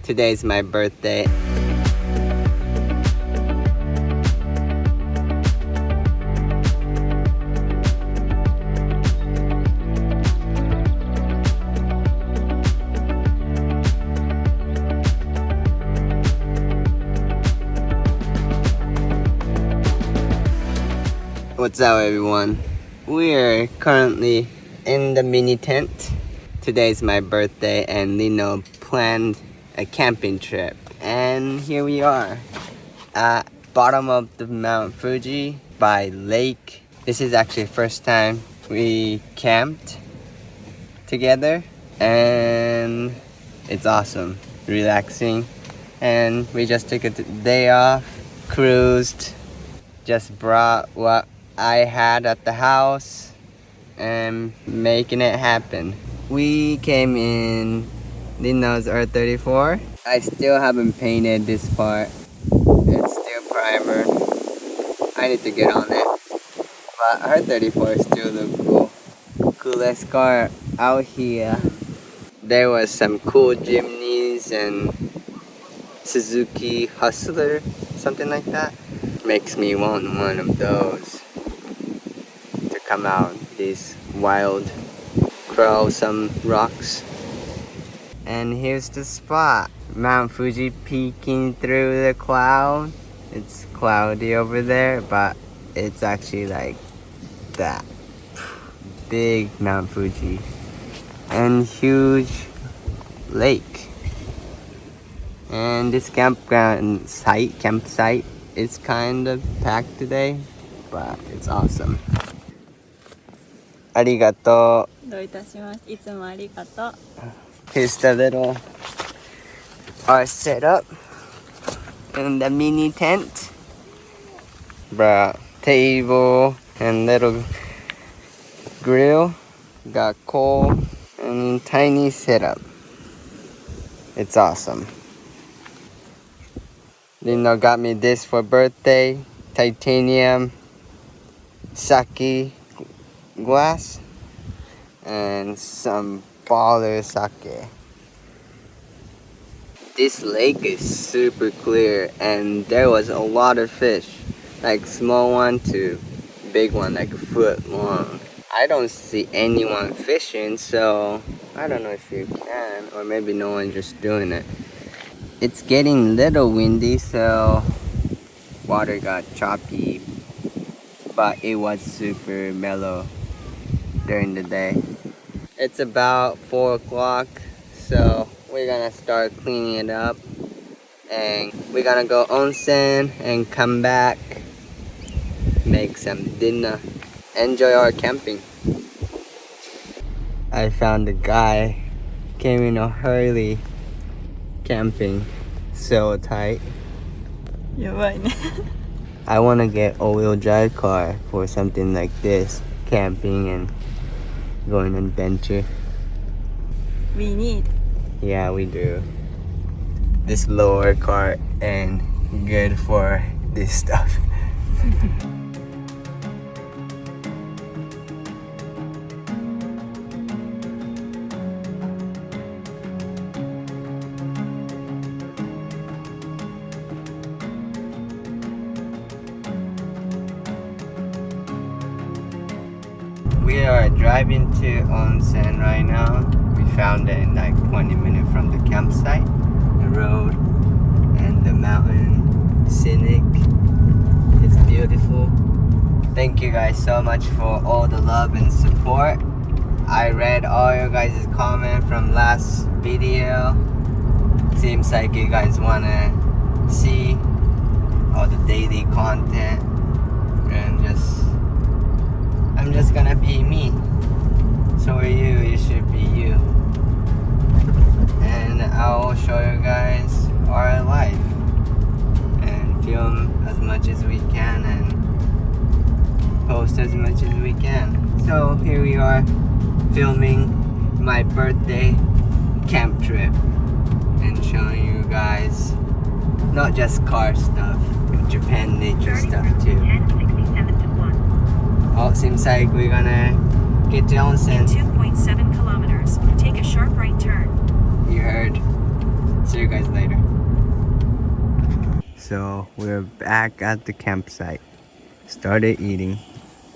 Today's my birthday. What's up, everyone? We are currently in the mini tent. Today's my birthday and Lino planned a camping trip. And here we are at bottom of the Mount Fuji by lake. This is actually the first time we camped together and it's awesome, relaxing. And we just took a day off, cruised, just brought what I had at the house and making it happen. We came in Lino's R34. I still haven't painted this part. It's still primer. I need to get on it. But R34 still look cool. Coolest car out here. There was some cool Jimneys and Suzuki Hustler, something like that. Makes me want one of those to come out these wild crow some rocks. And here's the spot, Mount Fuji peeking through the cloud. It's cloudy over there, but it's actually like that big Mount Fuji and huge lake. And this campsite is kind of packed today, but it's awesome. Arigato. どういたしまして。いつもありがとう。 Here's the little our setup in the mini tent. Bruh, table and little grill. Got coal and tiny setup. It's awesome. Lino got me this for birthday. Titanium sake glass and some baller sake. This lake is super clear and there was a lot of fish, like small one to big one, like a foot long. I don't see anyone fishing, so I don't know if you can, or maybe no one's just doing it. It's getting a little windy, so water got choppy, but it was super mellow during the day. It's about 4 o'clock, so we're gonna start cleaning it up and we're gonna go onsen and come back, make some dinner, enjoy our camping. I found a guy, came in a hurry, camping, so tight. やばいね。 I wanna get a all-wheel drive car for something like this, camping and going on adventure. We need. Yeah, we do. This lower car and good for this stuff. We are driving to Onsen right now. We found it in like 20 minutes from the campsite. The road and the mountain scenic. It's beautiful. Thank you guys so much for all the love and support. I read all your guys' comment from last video. Seems like you guys wanna see all the daily content and I'm just gonna be me. So are you, you should be you. And I'll show you guys our life and film as much as we can and post as much as we can. So here we are filming my birthday camp trip and showing you guys not just car stuff, but Japan nature stuff too. Oh, seems like we're gonna get to Onsen. In 2.7 kilometers, take a sharp right turn. You heard. So you're you guys later. So we're back at the campsite. Started eating.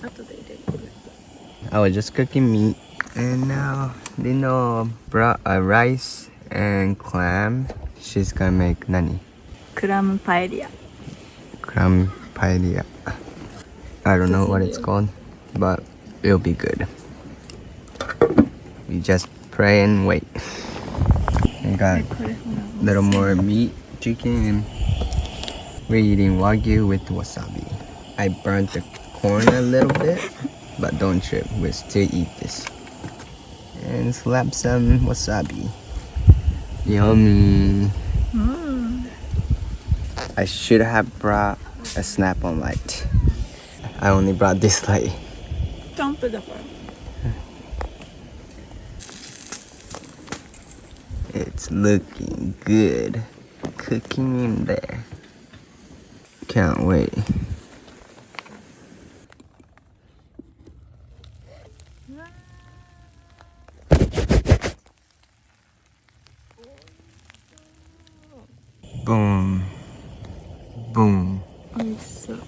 後で入れる。I was just cooking meat. And now Lino brought a rice and clam. She's gonna make nani? クラムパエリア。 Clam paella. I don't know what it's called, but it'll be good. We just pray and wait. We got a little more meat, chicken, and we're eating wagyu with wasabi. I burnt the corn a little bit, but don't trip, we'll still eat this. And slap some wasabi. Yummy. I should have brought a Snap-on light. I only brought this light. キャンプだから。 It's looking good. Cooking in there. Can't wait. Boom. Boom. 美味しそう。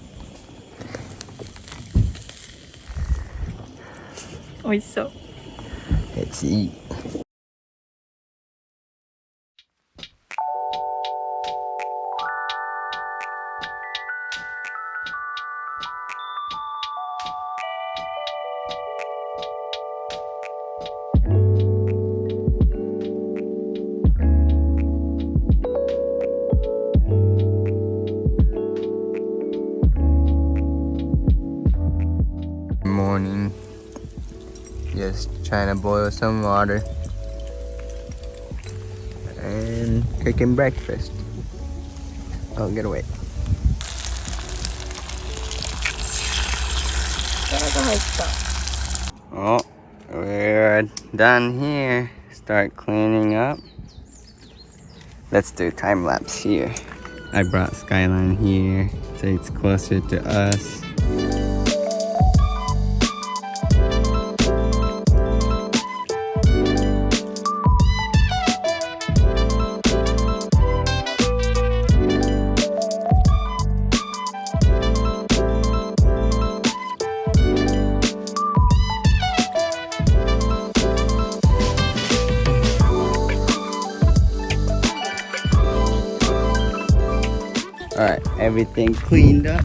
美味しそう。 Let's eat. Morning. Just trying to boil some water and cooking breakfast. Oh, get away. 力が入った。 Oh, we're done here. Start cleaning up. Let's do time lapse here. I brought skyline here so it's closer to us. Alright, everything cleaned up.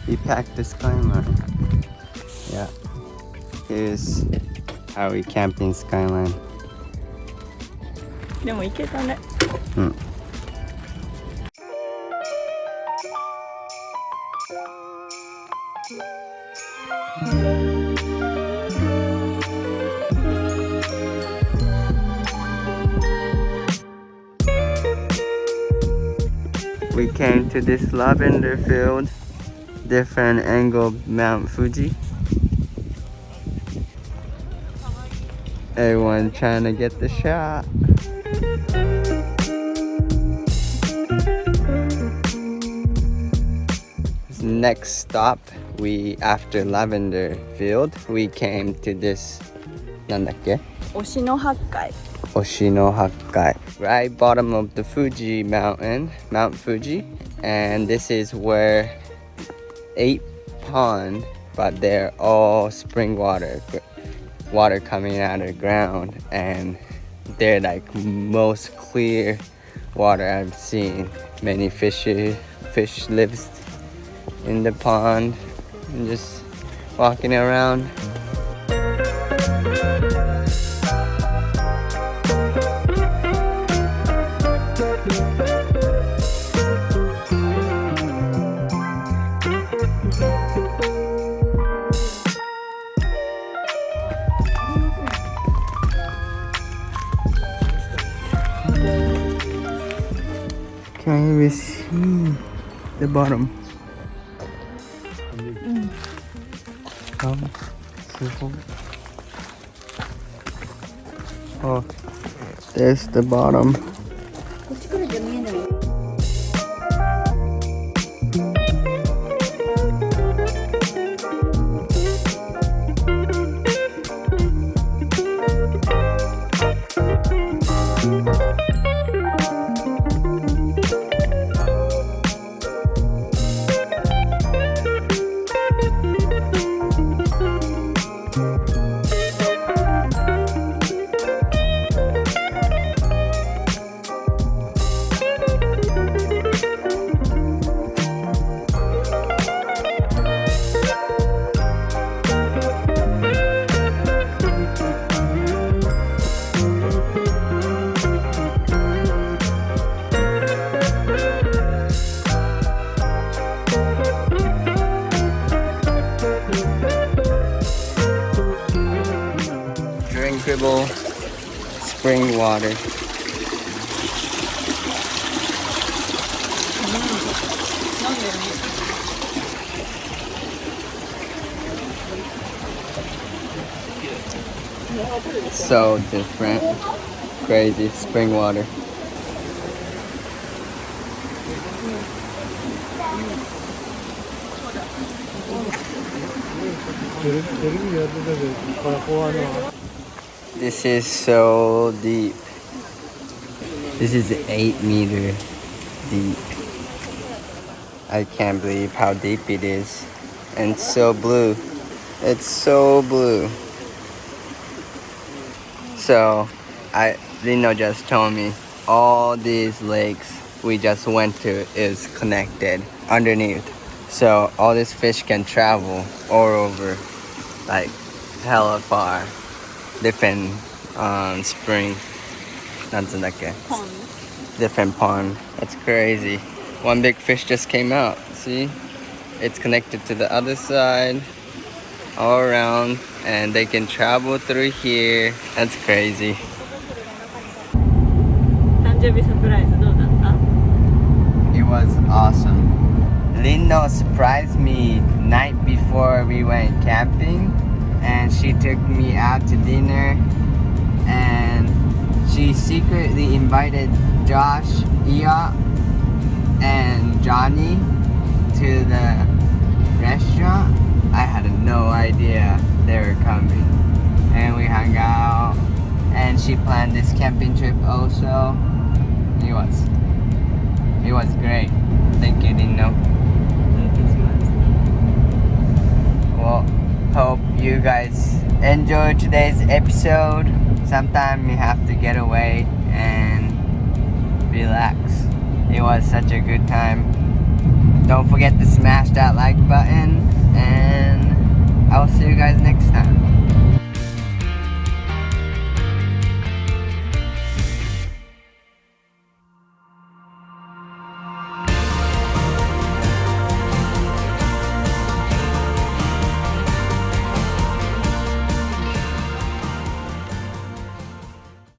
We packed the skyline. Yeah. Here's how we camped in skyline. でも行けたね。 We came to this lavender field, different angle Mount Fuji. Everyone trying to get the shot. Next stop, after lavender field, we came to this, なんだっけ? 忍野八海。 Oshinohakai, right bottom of the Fuji mountain, Mount Fuji, and this is where 8 ponds, but they're all spring water coming out of the ground, and they're like most clear water I've seen. Many fish lives in the pond and just walking around. Can't even see the bottom. Oh, there's the bottom. こっちからじゃ見えない。 Alright, table spring water. So different. Crazy spring water. This is so deep. This is 8-meter deep. I can't believe how deep it is. And so blue. It's so blue. So, Lino just told me all these lakes we just went to is connected underneath. So all these fish can travel all over, like hella far. Different spring. なんつうんだっけ? Different pond. That's crazy. One big fish just came out. See? It's connected to the other side, all around, and they can travel through here. That's crazy. 誕生日サプライズどうだった? It was awesome. Lino surprised me night before we went camping, and she took me out to dinner, and she secretly invited Josh, Ia, and Johnny to the restaurant. I had no idea they were coming, and we hung out, and she planned this camping trip also. It was great. Thank you, Lino. Well, hope you guys enjoyed today's episode. Sometimes you have to get away and relax. It was such a good time. Don't forget to smash that like button, and I will see you guys next time.